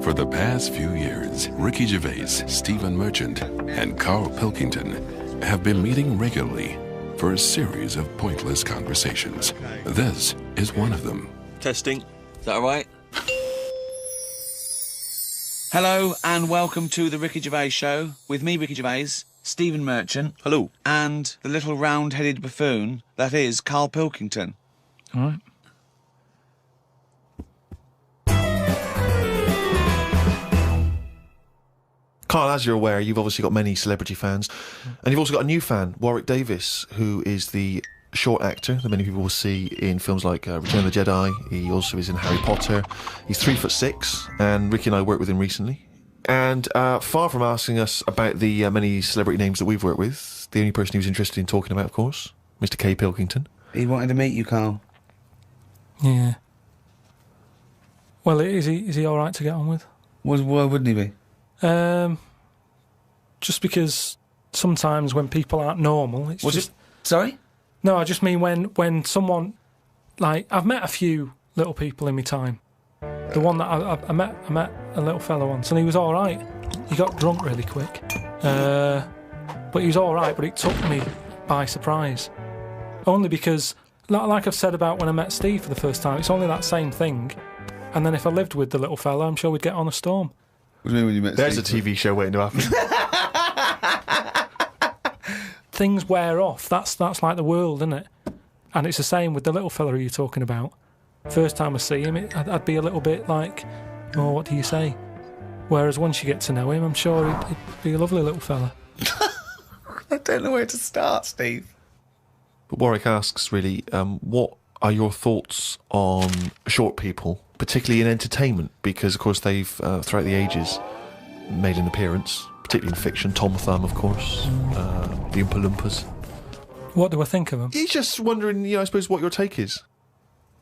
For the past few years, Ricky Gervais, Stephen Merchant, and Carl Pilkington have been meeting regularly for a series of pointless conversations. This is one of them. Testing. Is that all right? Hello and welcome to the Ricky Gervais Show with me, Ricky Gervais, Stephen Merchant. Hello. And the little round-headed buffoon that is Carl Pilkington. All right. Carl, as you're aware, you've obviously got many celebrity fans, and you've also got a new fan, Warwick Davis, who is the short actor that many people will see in films like Return of the Jedi. He also is in Harry Potter. He's 3'6", and Ricky and I worked with him recently. And far from asking us about the many celebrity names that we've worked with, the only person he was interested in talking about, of course, Mr. K. Pilkington. He wanted to meet you, Carl. Yeah. Well, is he all right to get on with? Why wouldn't he be? Just because sometimes when people aren't normal, it's just... Sorry? No, I just mean when someone... Like, I've met a few little people in my time. The one that I met a little fella once, and he was all right. He got drunk really quick. But he was all right, but it took me by surprise. Only because, like I've said about when I met Steve for the first time, it's only that same thing. And then if I lived with the little fella, I'm sure we'd get on a storm. What do you mean when you met There's Steve? a TV show waiting to happen. Things wear off. That's like the world, isn't it? And it's the same with the little fella who you're talking about. First time I see him, I'd be a little bit like, oh, what do you say? Whereas once you get to know him, I'm sure he'd be a lovely little fella. I don't know where to start, Steve. But Warwick asks, really, what are your thoughts on short people, particularly in entertainment? Because, of course, they've, throughout the ages, made an appearance, particularly in fiction. Tom Thumb, of course, the Oompa Loompas. What do I think of them? He's just wondering, I suppose, what your take is.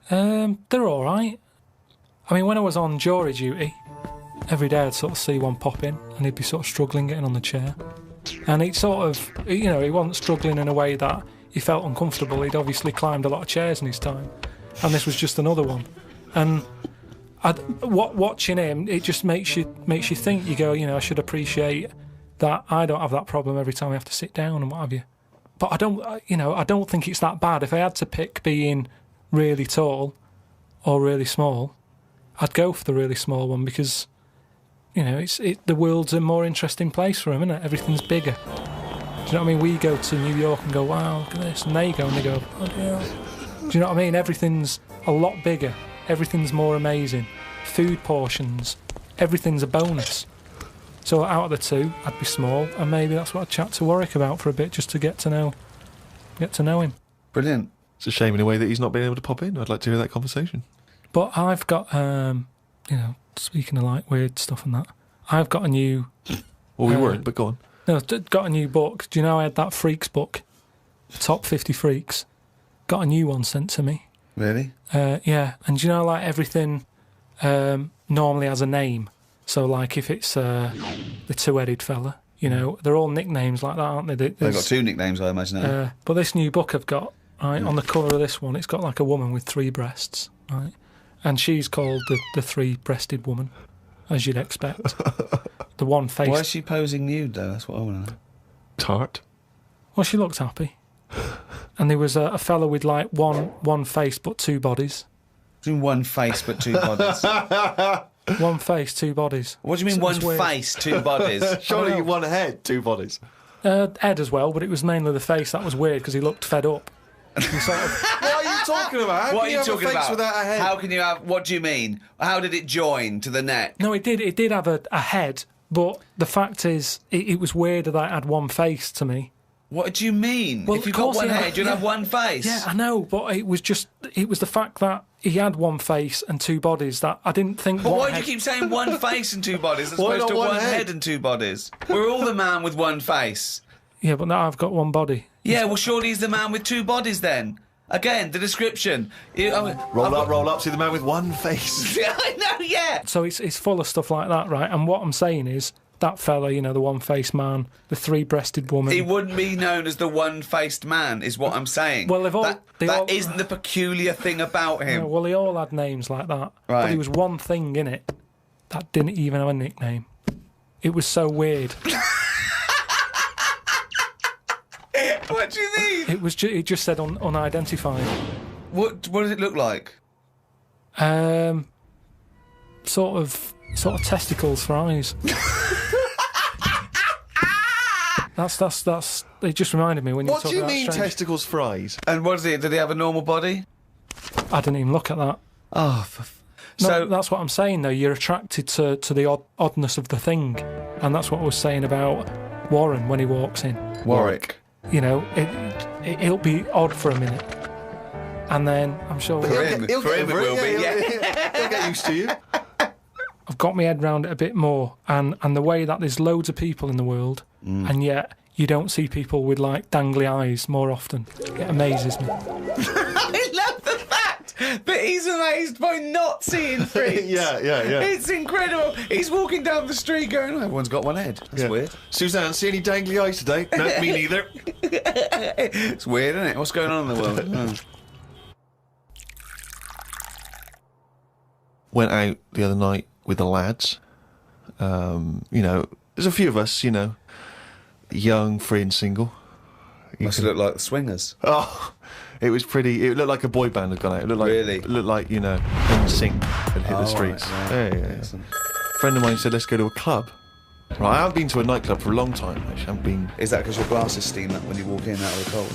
They're all right. I mean, when I was on jury duty, every day I'd sort of see one pop in, and he'd be sort of struggling getting on the chair. And he sort of, he wasn't struggling in a way that he felt uncomfortable. He'd obviously climbed a lot of chairs in his time, and this was just another one. And watching him, it just makes you think. You go, I should appreciate that I don't have that problem every time I have to sit down and what have you. But I don't think it's that bad. If I had to pick being really tall or really small, I'd go for the really small one because, the world's a more interesting place for him, isn't it? Everything's bigger. Do you know what I mean? We go to New York and go, wow, look at this. And they go and they go, oh dear. Do you know what I mean? Everything's a lot bigger. Everything's more amazing. Food portions. Everything's a bonus. So out of the two, I'd be small, and maybe that's what I'd chat to Warwick about for a bit, just to get to know him. Brilliant. It's a shame in a way that he's not been able to pop in. I'd like to hear that conversation. But I've got, speaking of like weird stuff and that, I've got a new... Well, we weren't, but go on. No, got a new book. Do you know I had that Freaks book? Top 50 Freaks. Got a new one sent to me. Really? Yeah, and do you know, like, everything normally has a name. So, like, if it's the two-headed fella, they're all nicknames like that, aren't they? They've got two nicknames, I imagine. But this new book I've got, right, on the cover of this one, it's got, like, a woman with three breasts, right? And she's called the three-breasted woman, as you'd expect. The one face... Why is she posing nude, though? That's what I want to know. Tart. Well, she looked happy. And there was a fella with, like, one face but two bodies. What do you mean one face but two bodies? One face, two bodies. What do you mean one face, two bodies? Surely one head, two bodies. Ed as well, but it was mainly the face. That was weird because he looked fed up. What are you talking about? How What can are you you have talking a face about? without a head? How can you have... What do you mean? How did it join to the neck? No, it did have a head, but the fact is, it was weird that it had one face to me. What do you mean? Well, if you've of got course one he had- head, you'll have one face. Yeah, I know, but it was the fact that he had one face and two bodies that I didn't think... But why do you keep saying one face and two bodies as Why opposed not to one one head? head and two bodies? We're all the man with one face. Yeah, but now I've got one body. Yeah, well, surely he's the man with two bodies then. Again, the description. Roll up, see the man with one face. Yeah, I know, yeah. So it's full of stuff like that, right? And what I'm saying is, that fella, the one-faced man, the three-breasted woman... He wouldn't be known as the one-faced man, is what I'm saying. Well, that isn't the peculiar thing about him. No, well, they all had names like that. Right. But there was one thing in it that didn't even have a nickname. It was so weird. What do you mean? It just said unidentified. What does it look like? Sort of testicles for eyes. That's. It just reminded me when you were What do talking you about mean strange. testicles for eyes? And what is it? Did he have a normal body? I didn't even look at that. Oh, No, so that's what I'm saying, though. You're attracted to the oddness of the thing, and that's what I was saying about Warren when he walks in. Warwick. You know, it'll be odd for a minute, and then I'm sure For him it will be. Yeah. He'll get used to you. I've got my head round it a bit more, and the way that there's loads of people in the world, and yet you don't see people with like dangly eyes more often. It amazes me. I love the fact that he's amazed by not seeing freaks. Yeah. It's incredible. He's walking down the street going, oh, everyone's got one head. That's weird. Suzanne, see any dangly eyes today? No, me neither. It's weird, isn't it? What's going on in the world? Oh. Went out the other night with the lads. You know, there's a few of us, you know, young, free and single. Must have looked like the Swingers. Oh, it was pretty. It looked like a boy band had gone out. It looked like, Really? It looked like, you know, NSYNC had hit the streets. Right, Yeah. Excellent. A friend of mine said, let's go to a club. Right, I haven't been to a nightclub for a long time, actually. I haven't been. Is that because your glasses steam up when you walk in out of the cold?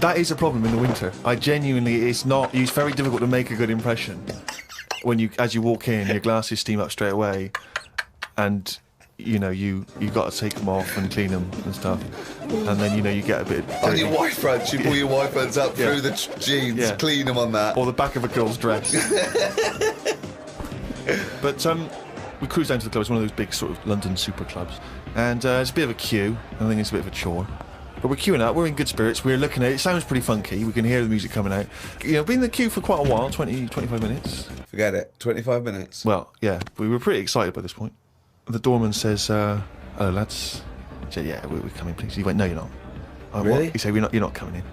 That is a problem in the winter. I genuinely, it's very difficult to make a good impression when as you walk in, your glasses steam up straight away, and you know you got to take them off and clean them and stuff, and then you know you get a bit On your white fronts, you pull your white fronts up Yeah. through the jeans, clean them on that. or the back of a girl's dress. But we cruised down to the club. It's one of those big sort of London super clubs, and it's a bit of a queue. I think it's a bit of a chore. But we're queuing up, we're in good spirits, we're looking at it, it sounds pretty funky, we can hear the music coming out. You know, been in the queue for quite a while, 20, 25 minutes. Forget it. 25 minutes. Well, yeah, we were pretty excited by this point. The doorman says, hello lads. I said, yeah, we're coming please. He went, no you're not. I went, Really? "What?" He said, you're not coming in.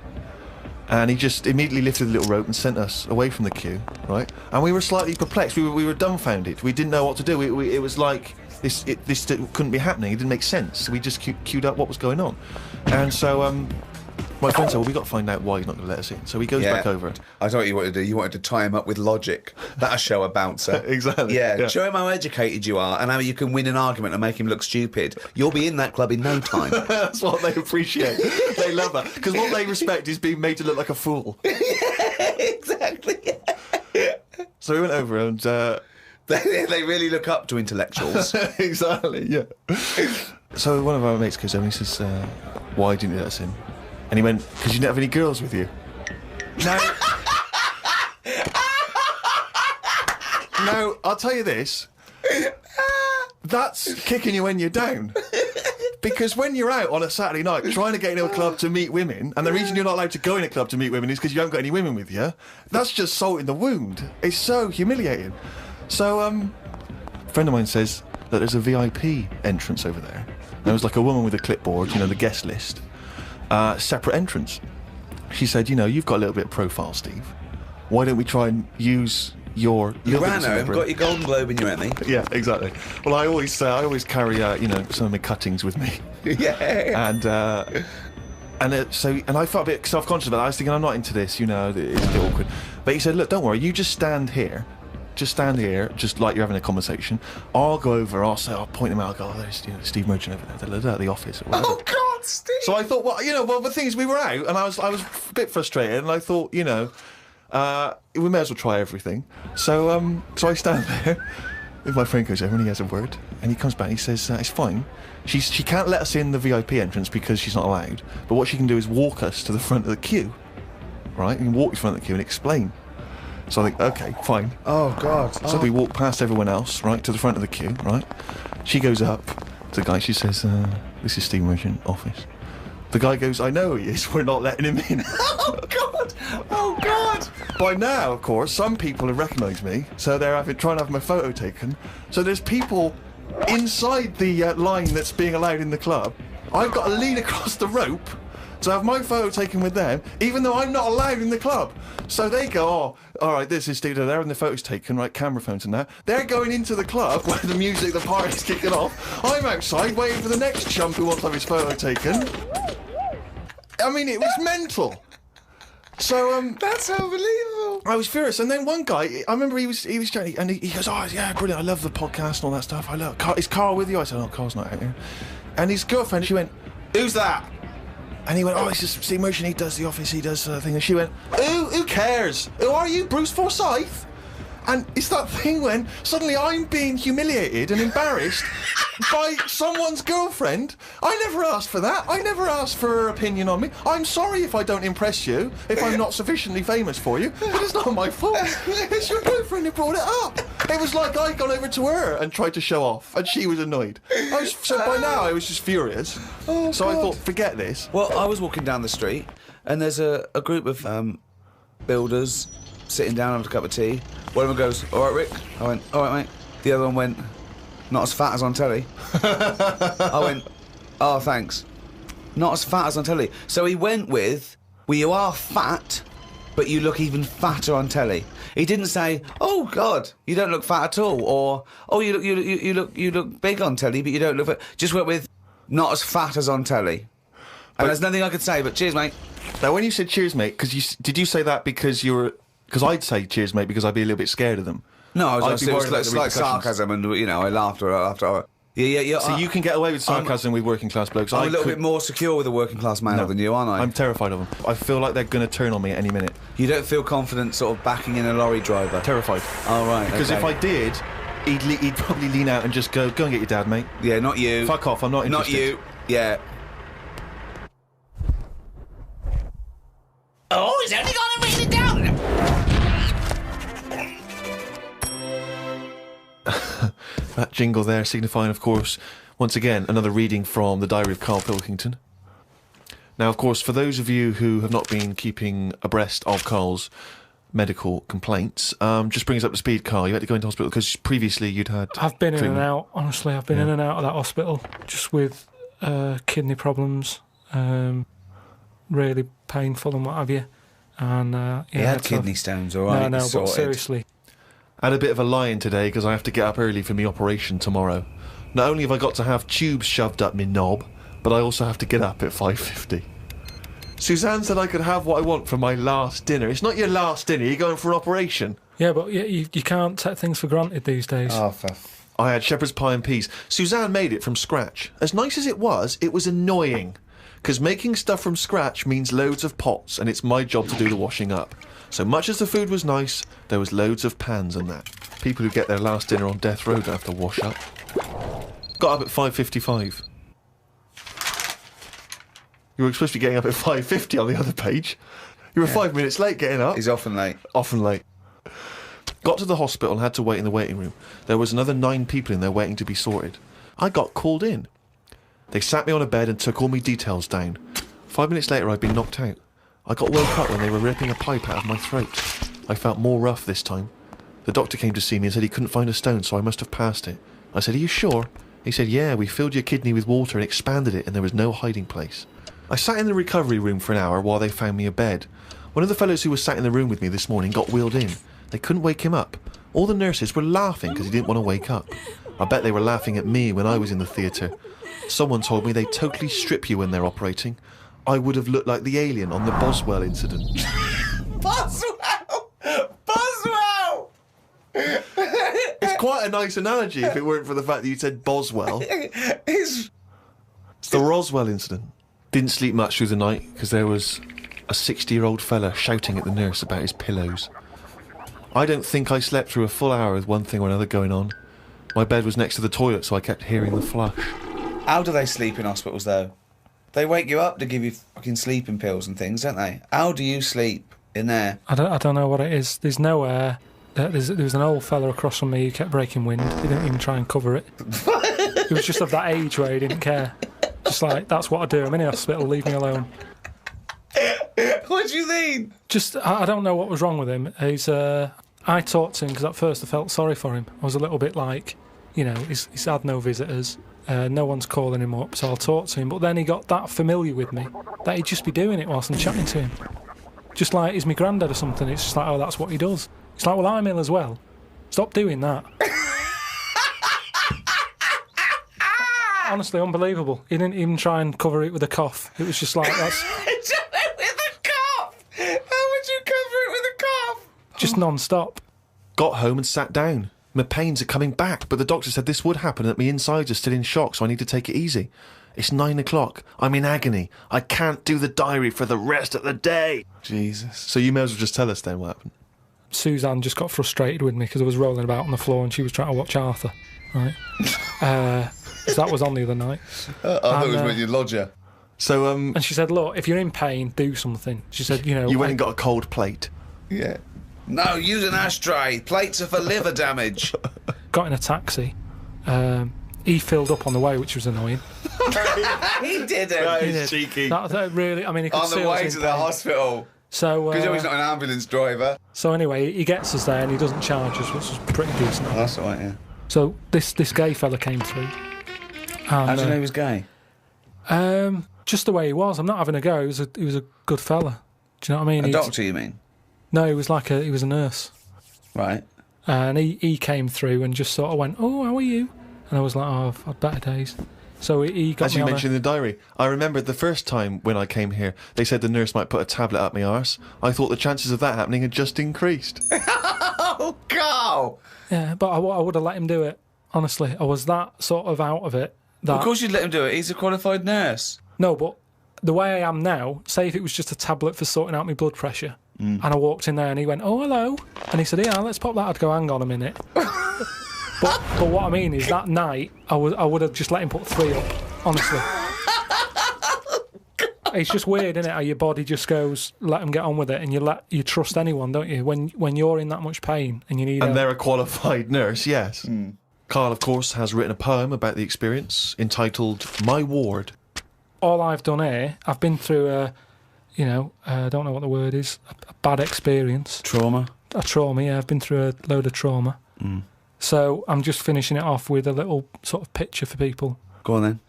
And he just immediately lifted the little rope and sent us away from the queue, right? And we were slightly perplexed, we were dumbfounded, we didn't know what to do. It was like, this couldn't be happening, it didn't make sense. We just queued up what was going on. And so my friend said, well, we've got to find out why he's not going to let us in. So he goes back over. I thought what you wanted to do. You wanted to tie him up with logic. That'll show a bouncer. Exactly. Yeah, show him how educated you are and how you can win an argument and make him look stupid. You'll be in that club in no time. That's what they appreciate. They love that. Because what they respect is being made to look like a fool. Exactly. So we went over and... They really look up to intellectuals. Exactly, yeah. So one of our mates goes over and he says, why didn't you let us in? And he went, because you didn't have any girls with you. Now, I'll tell you this. That's kicking you when you're down. Because when you're out on a Saturday night trying to get into a club to meet women, and the reason you're not allowed to go in a club to meet women is because you haven't got any women with you, that's just salt in the wound. It's so humiliating. So, a friend of mine says that there's a VIP entrance over there. There was like a woman with a clipboard, you know, the guest list. Separate entrance. She said, you know, you've got a little bit of profile, Steve. Why don't we try and use your... You ran home, got your Golden Globe and your Emmy. Yeah, exactly. Well, I always carry, you know, some of my cuttings with me. Yeah. And I felt a bit self-conscious about that. I was thinking, I'm not into this, you know, it's a bit awkward. But he said, look, don't worry, you just stand here. Just stand here, just like you're having a conversation. I'll go over, I'll point him out, I'll go, oh, there's Steve Merchant over there, at the office. Or whatever. Oh, God, Steve! So I thought, well, the thing is, we were out, and I was a bit frustrated, and I thought, you know, we may as well try everything. So I stand there, if my friend goes over and he has a word, and he comes back and he says, it's fine. She can't let us in the VIP entrance because she's not allowed, but what she can do is walk us to the front of the queue, right? You can walk to the front of the queue and explain. So I think, okay, fine. Oh, God. So we walk past everyone else, right, to the front of the queue, right? She goes up to the guy, she says, this is Steve Merchant office. The guy goes, I know he is, we're not letting him in. Oh, God! Oh, God! By now, of course, some people have recognised me, so they're trying to have my photo taken. So there's people inside the line that's being allowed in the club. I've got to lean across the rope to have my photo taken with them, even though I'm not allowed in the club. So they go, oh, all right, this is Steve, they're having the photos taken, right, camera phones and that. They're going into the club where the music, the party's kicking off. I'm outside waiting for the next chump who wants to have his photo taken. I mean, it was mental. So, That's unbelievable. I was furious, and then one guy, I remember he was chatting, and he goes, oh, yeah, brilliant, I love the podcast and all that stuff. I love, is Carl with you? I said, oh, Carl's not out here. And his girlfriend, she went, who's that? And he went, oh, it's just Steve Merchant, he does The Office, he does thing. And she went, who cares? Who are you, Bruce Forsyth? And it's that thing when suddenly I'm being humiliated and embarrassed by someone's girlfriend. I never asked for that. I never asked for her opinion on me. I'm sorry if I don't impress you, if I'm not sufficiently famous for you, but it's not my fault. It's your boyfriend who brought it up. It was like I'd gone over to her and tried to show off, and she was annoyed. So by now I was just furious. Oh, so God. I thought, forget this. Well, I was walking down the street, and there's a group of builders sitting down having a cup of tea. One of them goes, all right, Rick? I went, all right, mate. The other one went, not as fat as on telly. I went, oh, thanks. Not as fat as on telly. So he went with, well, you are fat, but you look even fatter on telly. He didn't say, oh, God, you don't look fat at all, or, oh, you look big on telly, but you don't look fat. Just went with, not as fat as on telly. And there's nothing I could say, but cheers, mate. Now, when you said cheers, mate, did you say that because you were... Because I'd say cheers, mate, because I'd be a little bit scared of them. No, it was worried about the slight repercussions. sarcasm, and, you know, I laughed after. Yeah. So you can get away with sarcasm with working class blokes. I'm a little bit more secure with a working class male than you, aren't I? I'm terrified of them. I feel like they're going to turn on me at any minute. You don't feel confident sort of backing in a lorry driver? Terrified. Oh, right. Because if I did, he'd probably lean out and just go and get your dad, mate. Yeah, not you. Fuck off, I'm not interested. Not you. Yeah. Oh, he's only gonna read it down. That jingle there signifying, of course, once again, another reading from the Diary of Carl Pilkington. Now, of course, for those of you who have not been keeping abreast of Carl's medical complaints, just bring us up to speed, Carl. You had to go into hospital because previously you'd had... I've been in and out, honestly. I've been in and out of that hospital just with kidney problems, really painful and what have you. And He had kidney stones, all right? No, but seriously. I had a bit of a lie-in today because I have to get up early for my operation tomorrow. Not only have I got to have tubes shoved up my knob, but I also have to get up at 5:50. Suzanne said I could have what I want for my last dinner. It's not your last dinner, you're going for an operation. Yeah, but you can't take things for granted these days. Oh, I had shepherd's pie and peas. Suzanne made it from scratch. As nice as it was annoying. Because making stuff from scratch means loads of pots, and it's my job to do the washing up. So much as the food was nice, there was loads of pans and that. People who get their last dinner on death row don't have to wash up. Got up at 5:55. You were supposed to be getting up at 5:50 on the other page. You were 5 minutes late getting up. He's often late. Often late. Got to the hospital and had to wait in the waiting room. There was another 9 people in there waiting to be sorted. I got called in. They sat me on a bed and took all my details down. 5 minutes later, I'd been knocked out. I got woke up when they were ripping a pipe out of my throat. I felt more rough this time. The doctor came to see me and said he couldn't find a stone, so I must have passed it. I said, are you sure? He said, yeah, we filled your kidney with water and expanded it, and there was no hiding place. I sat in the recovery room for an hour while they found me a bed. One of the fellows who was sat in the room with me this morning got wheeled in. They couldn't wake him up. All the nurses were laughing because he didn't want to wake up. I bet they were laughing at me when I was in the theatre. Someone told me they totally strip you when they're operating. I would have looked like the alien on the Boswell incident. Boswell! Boswell! It's quite a nice analogy if it weren't for the fact that you said Boswell. It's the Roswell incident. Didn't sleep much through the night because there was a 60-year-old fella shouting at the nurse about his pillows. I don't think I slept through a full hour with one thing or another going on. My bed was next to the toilet, so I kept hearing the flush. How do they sleep in hospitals, though? They wake you up to give you fucking sleeping pills and things, don't they? How do you sleep in there? I don't know what it is. There's no air. There was an old fella across from me who kept breaking wind. He didn't even try and cover it. He was just of that age where he didn't care. Just like, that's what I do. I'm in the hospital, leave me alone. What do you mean? Just, I don't know what was wrong with him. I talked to him because at first I felt sorry for him. I was a little bit like, you know, he's had no visitors. No one's calling him up, so I'll talk to him. But then he got that familiar with me that he'd just be doing it whilst I'm chatting to him. Just like he's my granddad or something. It's just like, oh, that's what he does. It's like, well, I'm ill as well. Stop doing that. Honestly, unbelievable. He didn't even try and cover it with a cough. It was just like, that's... with a cough? How would you cover it with a cough? Just non-stop. Got home and sat down. My pains are coming back, but the doctor said this would happen and that my insides are still in shock, so I need to take it easy. It's 9 o'clock. I'm in agony. I can't do the diary for the rest of the day. Jesus. So you may as well just tell us then what happened. Suzanne just got frustrated with me because I was rolling about on the floor and she was trying to watch Arthur, right? So that was on the other night. I thought it was with your lodger. So, And she said, look, if you're in pain, do something. She said, you know... You went and got a cold plate. Yeah. No, use an ashtray. Plates are for liver damage. Got in a taxi. He filled up on the way, which was annoying. He didn't. That He is did. cheeky. That really... I mean, he could On see the I was way in to the pain. hospital. So, Because he's not an ambulance driver. so anyway, he gets us there and he doesn't charge us, which is pretty decent. Oh, that's all right, yeah. So this gay fella came through. And, How do you know he was gay? just the way he was. I'm not having a go. He was a good fella. Do you know what I mean? A doctor, you mean? No, he was he was a nurse. Right. And he came through and just sort of went, oh, how are you? And I was like, oh, I've had better days. So he got As me you on mentioned in the diary, I remember the first time when I came here, they said the nurse might put a tablet up my arse. I thought the chances of that happening had just increased. Oh, Carl! Yeah, but I would have let him do it. Honestly, I was that sort of out of it. That, Of course you'd let him do it. He's a qualified nurse. No, but the way I am now, say if it was just a tablet for sorting out my blood pressure, and I walked in there and he went, oh, hello. And he said, yeah, let's pop that. I'd go, hang on a minute. But what I mean is that night, I would have just let him put 3 up, honestly. It's just weird, isn't it, how your body just goes, let them get on with it, and you trust anyone, don't you? When you're in that much pain and you need And help. they're a qualified nurse, yes. Carl, of course, has written a poem about the experience entitled My Ward. All I've done here, I've been through I don't know what the word is, a bad experience. Trauma. A trauma, yeah, I've been through a load of trauma. So I'm just finishing it off with a little sort of picture for people. Go on then.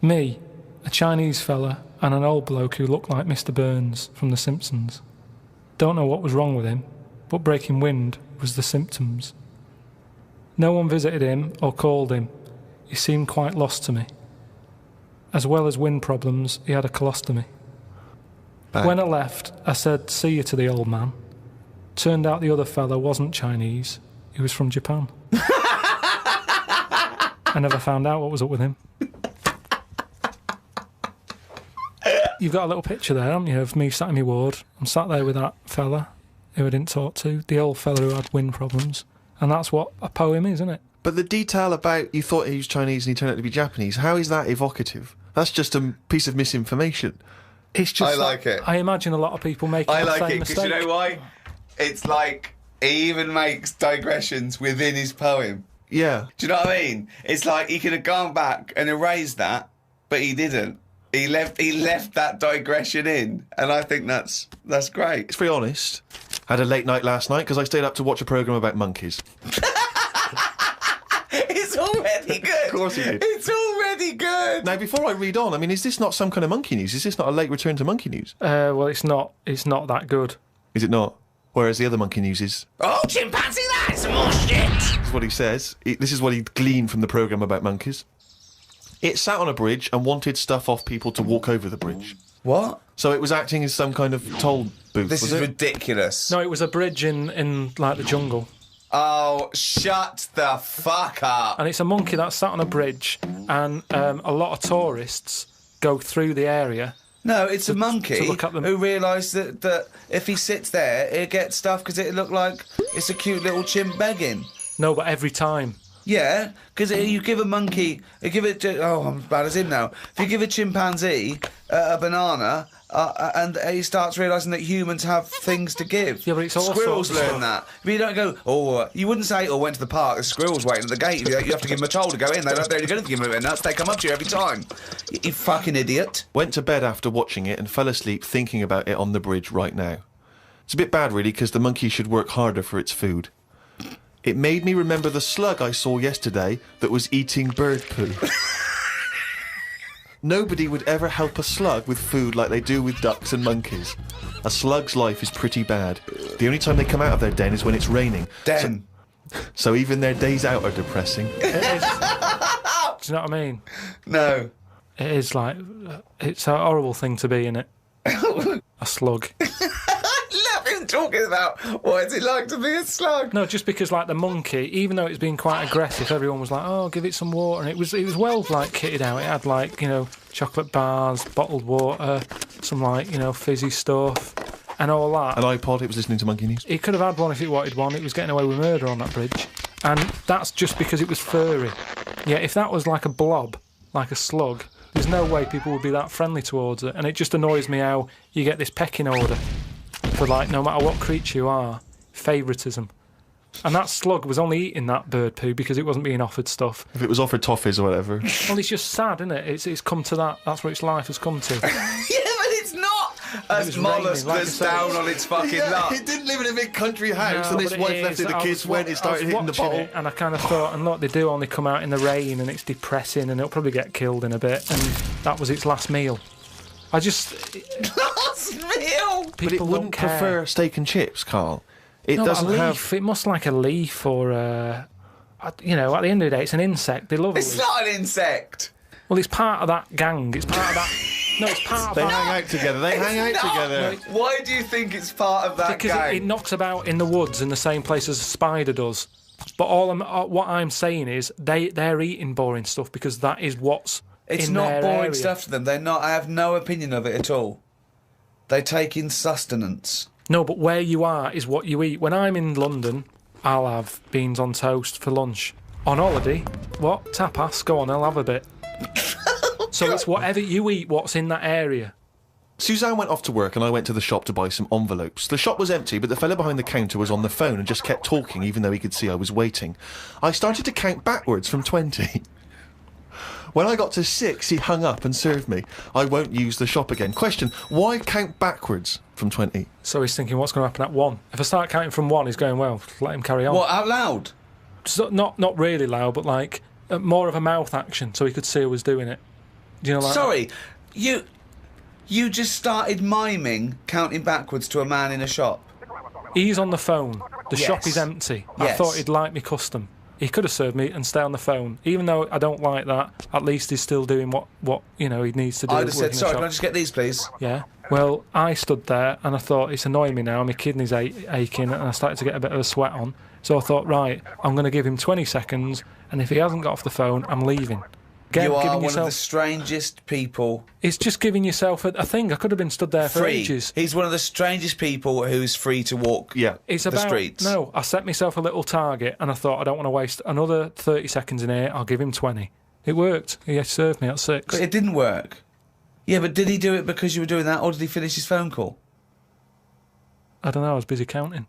Me, a Chinese fella, and an old bloke who looked like Mr. Burns from The Simpsons. Don't know what was wrong with him, but breaking wind was the symptoms. No one visited him or called him. He seemed quite lost to me. As well as wind problems, he had a colostomy. Back. When I left, I said, see you to the old man. Turned out the other fella wasn't Chinese. He was from Japan. I never found out what was up with him. You've got a little picture there, haven't you, of me sat in my ward. I'm sat there with that fella who I didn't talk to, the old fella who had wind problems. And that's what a poem is, isn't it? But the detail about you thought he was Chinese and he turned out to be Japanese, how is that evocative? That's just a piece of misinformation. It's just I like it. I imagine a lot of people making I the like same it mistake. because you know why? It's like he even makes digressions within his poem. Yeah. Do you know what I mean? It's like he could have gone back and erased that, but he didn't. He left that digression in, and I think that's great. It's very honest. Had a late night last night because I stayed up to watch a programme about monkeys. It's already good. Of course he did. It's already good. Now, before I read on, I mean, is this not some kind of monkey news? Is this not a late return to monkey news? Well, it's not that good. Is it not? Whereas the other monkey news is... Oh, chimpanzee, that's some more shit. This is what he says. This is what he gleaned from the programme about monkeys. It sat on a bridge and wanted stuff off people to walk over the bridge. What? So it was acting as some kind of toll booth, This was is it? ridiculous. No, it was a bridge in like the jungle. Oh, shut the fuck up. And it's a monkey that sat on a bridge, and a lot of tourists go through the area. No, it's a monkey to look at them. who realised that if he sits there, he'll get stuff because it look like it's a cute little chimp begging. No, but every time. Yeah, because you give a monkey, I'm as bad as him now. If you give a chimpanzee a banana, and he starts realising that humans have things to give. Yeah, but it's all Squirrels sorts of learn that. But you don't go, you wouldn't say, went to the park, there's squirrels waiting at the gate. You have to give them a toll to go in. They're only going to give them a nuts. They come up to you every time. You fucking idiot. Went to bed after watching it and fell asleep thinking about it on the bridge right now. It's a bit bad, really, because the monkey should work harder for its food. It made me remember the slug I saw yesterday that was eating bird poo. Nobody would ever help a slug with food like they do with ducks and monkeys. A slug's life is pretty bad. The only time they come out of their den is when it's raining. Den. So even their days out are depressing. It is. Do you know what I mean? No. It is like, it's a horrible thing to be, innit? A slug. I love him talking about what is it like to be a slug. No, just because like the monkey, even though it's been quite aggressive, everyone was like, "Oh, give it some water," and it was well like kitted out. It had like chocolate bars, bottled water, some like fizzy stuff, and all that. An iPod. It was listening to Monkey News. It could have had one if it wanted one. It was getting away with murder on that bridge, and that's just because it was furry. Yeah, if that was like a blob, like a slug, there's no way people would be that friendly towards it. And it just annoys me how you get this pecking order for like no matter what creature you are, favouritism. And that slug was only eating that bird poo because it wasn't being offered stuff. If it was offered toffees or whatever. Well, it's just sad, isn't it? It's come to that. That's what its life has come to. Yeah, but it's not a mollusk that's down on its fucking luck. It didn't live in a big country house, No, and this but wife left it. The kids went. It started hitting the bottle. It, and I kind of thought, and look, they do only come out in the rain, and it's depressing, and it'll probably get killed in a bit. And that was its last meal. I just Last meal. But it people wouldn't don't care. prefer steak and chips, Carl. It No, but doesn't a leaf. have. It must like a leaf or at the end of the day, it's an insect. They love a It's leaf. not an insect. Well, it's part of that gang. It's part of that. No, it's part of They that. hang out together. They hang out It's not. together. Why do you think it's part of that Because gang? it knocks about in the woods in the same place as a spider does. But what I'm saying is they're eating boring stuff because that is what's It's in not their boring area. stuff to them. They're not. I have no opinion of it at all. They take in sustenance. No, but where you are is what you eat. When I'm in London, I'll have beans on toast for lunch. On holiday, what? Tapas? Go on, I'll have a bit. So it's whatever you eat, what's in that area. Suzanne went off to work and I went to the shop to buy some envelopes. The shop was empty, but the fella behind the counter was on the phone and just kept talking even though he could see I was waiting. I started to count backwards from 20. When I got to 6, he hung up and served me. I won't use the shop again. Question, why count backwards from 20? So he's thinking, what's going to happen at 1? If I start counting from 1, he's going, well, let him carry on. What, out loud? So, not really loud, but like more of a mouth action so he could see who was doing it. Do you know, like Sorry, you just started miming counting backwards to a man in a shop. He's on the phone. The shop Yes. is empty. I Yes. thought he'd like me custom. He could have served me and stay on the phone. Even though I don't like that, at least he's still doing what he needs to do. I'd have said, working the sorry, shop. can I just get these, please? Yeah. Well, I stood there and I thought, it's annoying me now. My kidneys aching and I started to get a bit of a sweat on. So I thought, right, I'm going to give him 20 seconds and if he hasn't got off the phone, I'm leaving. Again, You are giving one yourself, of the strangest people. It's just giving yourself a thing. I could have been stood there for Free. ages. He's one of the strangest people who's free to walk It's the about, streets. No, I set myself a little target and I thought I don't want to waste another 30 seconds in here. I'll give him 20. It worked. He served me at 6. But it didn't work. Yeah, but did he do it because you were doing that, or did he finish his phone call? I don't know, I was busy counting.